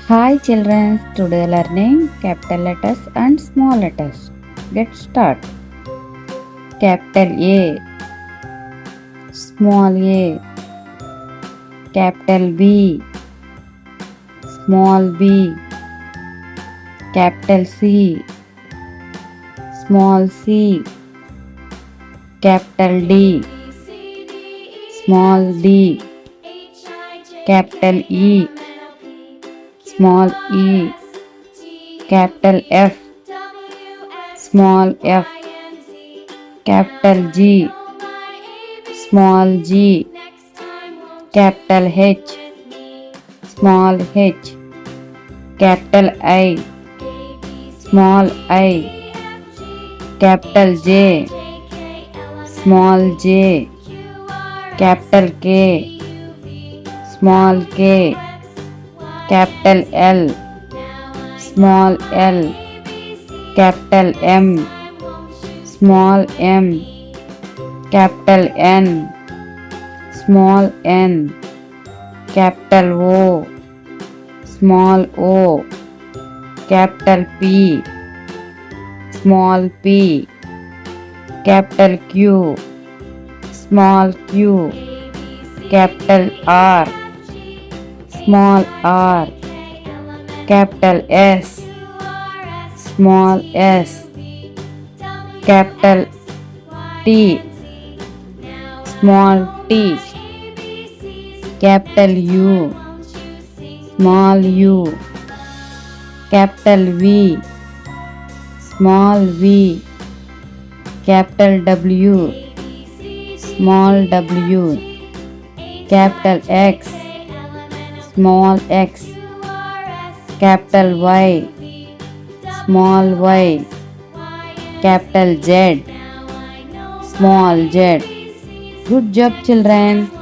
Hi children, today learning capital letters and small letters. Get start. Capital A, small a, capital B, small b, capital C, small c, capital D, small d, capital E, small e, capital F, small f, capital G, small g, capital H, small h, capital I, small I, capital J, small j, capital K, small k, capital L, small l, capital M, small m, capital N, small n, capital O, small o, capital P, small p, capital Q, small q, capital R, small r, capital S, small s, capital T, small t, capital U, small u, capital V, small v, capital W, small w, capital X, small x, capital Y, small y, capital Z, small z. Good job children.